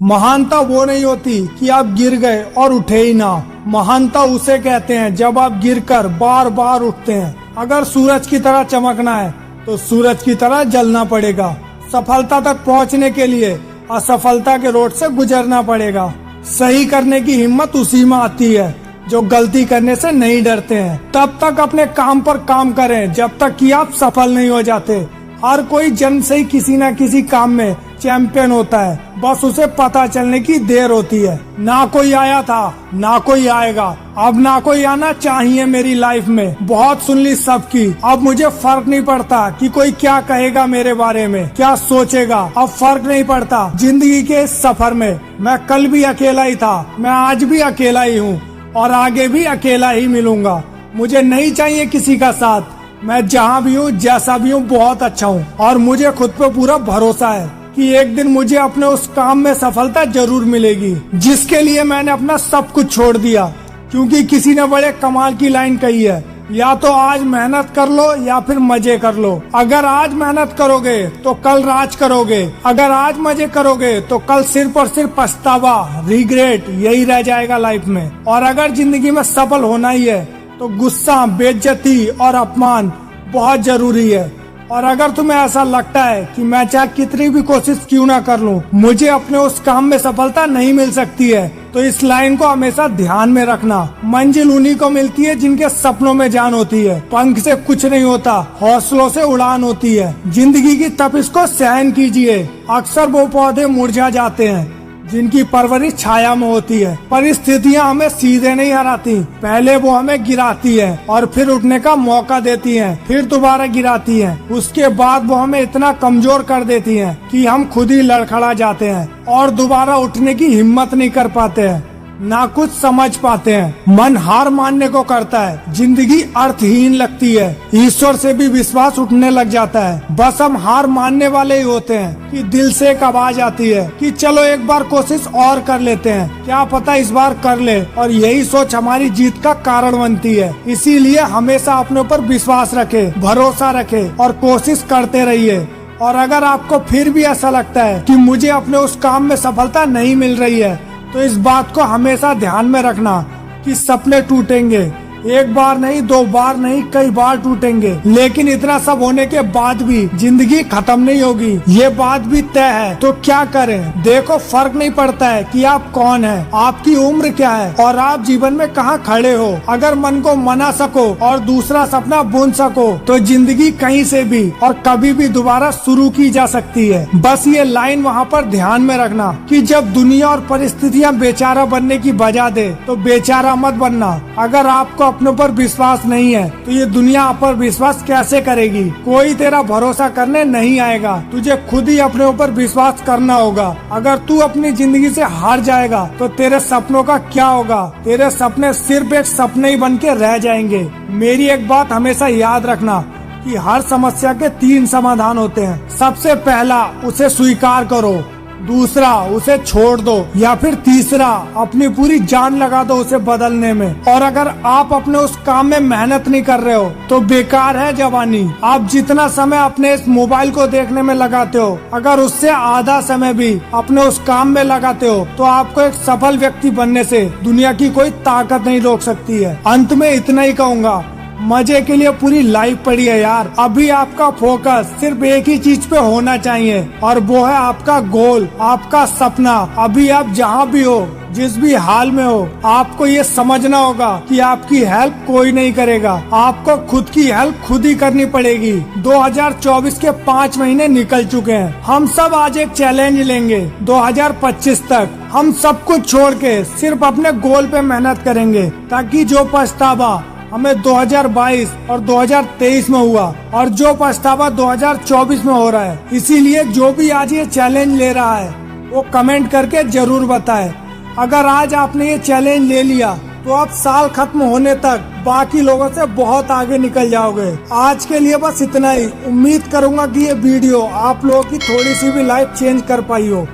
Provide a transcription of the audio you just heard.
महानता वो नहीं होती कि आप गिर गए और उठे ही ना। महानता उसे कहते हैं जब आप गिरकर बार बार उठते हैं। अगर सूरज की तरह चमकना है तो सूरज की तरह जलना पड़ेगा। सफलता तक पहुंचने के लिए असफलता के रोड से गुजरना पड़ेगा। सही करने की हिम्मत उसी में आती है जो गलती करने से नहीं डरते हैं। तब तक अपने काम पर काम करें जब तक कि आप सफल नहीं हो जाते। हर कोई जन्म से ही किसी न किसी काम में चैंपियन होता है, बस उसे पता चलने की देर होती है। ना कोई आया था ना कोई आएगा, अब ना कोई आना चाहिए मेरी लाइफ में। बहुत सुन ली सबकी, अब मुझे फर्क नहीं पड़ता कि कोई क्या कहेगा मेरे बारे में, क्या सोचेगा। अब फर्क नहीं पड़ता जिंदगी के इस सफर में। मैं कल भी अकेला ही था, मैं आज भी अकेला ही हूँ और आगे भी अकेला ही मिलूंगा। मुझे नहीं चाहिए किसी का साथ। मैं जहाँ भी हूँ जैसा भी हूँ बहुत अच्छा हूँ और मुझे खुद पे पूरा भरोसा है कि एक दिन मुझे अपने उस काम में सफलता जरूर मिलेगी जिसके लिए मैंने अपना सब कुछ छोड़ दिया। क्योंकि किसी ने बड़े कमाल की लाइन कही है, या तो आज मेहनत कर लो या फिर मजे कर लो। अगर आज मेहनत करोगे तो कल राज करोगे, अगर आज मजे करोगे तो कल सिर्फ और सिर्फ पछतावा, रिग्रेट यही रह जाएगा लाइफ में। और अगर जिंदगी में सफल होना ही है तो गुस्सा, बेइज्जती और अपमान बहुत जरूरी है। और अगर तुम्हें ऐसा लगता है कि मैं चाहे कितनी भी कोशिश क्यों ना कर लूं, मुझे अपने उस काम में सफलता नहीं मिल सकती है, तो इस लाइन को हमेशा ध्यान में रखना। मंजिल उन्हीं को मिलती है जिनके सपनों में जान होती है। पंख से कुछ नहीं होता, हौसलों से उड़ान होती है। जिंदगी की तपिश को सहन कीजिए। अक्सर वो पौधे मुरझा जाते हैं जिनकी परवरिश छाया में होती है। परिस्थितियाँ हमें सीधे नहीं हराती, पहले वो हमें गिराती है और फिर उठने का मौका देती हैं, फिर दोबारा गिराती हैं। उसके बाद वो हमें इतना कमजोर कर देती हैं कि हम खुद ही लड़खड़ा जाते हैं और दोबारा उठने की हिम्मत नहीं कर पाते हैं, ना कुछ समझ पाते हैं। मन हार मानने को करता है, जिंदगी अर्थहीन लगती है, ईश्वर से भी विश्वास उठने लग जाता है। बस हम हार मानने वाले ही होते हैं कि दिल से एक आवाज आती है कि चलो एक बार कोशिश और कर लेते हैं, क्या पता इस बार कर ले। और यही सोच हमारी जीत का कारण बनती है। इसीलिए हमेशा अपने ऊपर विश्वास रखे, भरोसा रखे और कोशिश करते रहिए। और अगर आपको फिर भी ऐसा लगता है कि मुझे अपने उस काम में सफलता नहीं मिल रही है, तो इस बात को हमेशा ध्यान में रखना कि सपने टूटेंगे, एक बार नहीं, दो बार नहीं, कई बार टूटेंगे। लेकिन इतना सब होने के बाद भी जिंदगी खत्म नहीं होगी, ये बात भी तय है। तो क्या करें? देखो, फर्क नहीं पड़ता है कि आप कौन हैं, आपकी उम्र क्या है और आप जीवन में कहाँ खड़े हो। अगर मन को मना सको और दूसरा सपना बुन सको तो जिंदगी कहीं से भी और कभी भी दोबारा शुरू की जा सकती है। बस ये लाइन वहाँ पर ध्यान में रखना कि जब दुनिया और परिस्थितियाँ बेचारा बनने की बजा दे तो बेचारा मत बनना। अगर आपको अपने ऊपर विश्वास नहीं है तो ये दुनिया आप पर विश्वास कैसे करेगी? कोई तेरा भरोसा करने नहीं आएगा, तुझे खुद ही अपने ऊपर विश्वास करना होगा। अगर तू अपनी जिंदगी से हार जाएगा तो तेरे सपनों का क्या होगा? तेरे सपने सिर्फ एक सपने ही बन के रह जाएंगे। मेरी एक बात हमेशा याद रखना कि हर समस्या के 3 समाधान होते हैं। सबसे पहला, उसे स्वीकार करो, दूसरा, उसे छोड़ दो, या फिर तीसरा, अपनी पूरी जान लगा दो उसे बदलने में। और अगर आप अपने उस काम में मेहनत नहीं कर रहे हो तो बेकार है जवानी। आप जितना समय अपने इस मोबाइल को देखने में लगाते हो, अगर उससे आधा समय भी अपने उस काम में लगाते हो तो आपको एक सफल व्यक्ति बनने से दुनिया की कोई ताकत नहीं रोक सकती है। अंत में इतना ही कहूँगा, मजे के लिए पूरी लाइफ पड़ी है यार। अभी आपका फोकस सिर्फ एक ही चीज पे होना चाहिए और वो है आपका गोल, आपका सपना। अभी आप जहाँ भी हो, जिस भी हाल में हो, आपको ये समझना होगा कि आपकी हेल्प कोई नहीं करेगा, आपको खुद की हेल्प खुद ही करनी पड़ेगी। 2024 के 5 महीने निकल चुके हैं। हम सब आज एक चैलेंज लेंगे। 2025 तक हम सब कुछ छोड़ के सिर्फ अपने गोल पे मेहनत करेंगे, ताकि जो पछतावा हमें 2022 और 2023 में हुआ और जो पछतावा 2024 में हो रहा है, इसीलिए जो भी आज ये चैलेंज ले रहा है वो कमेंट करके जरूर बताए। अगर आज आपने ये चैलेंज ले लिया तो आप साल खत्म होने तक बाकी लोगों से बहुत आगे निकल जाओगे। आज के लिए बस इतना ही। उम्मीद करूंगा कि ये वीडियो आप लोगों की थोड़ी सी भी लाइफ चेंज कर पाई हो।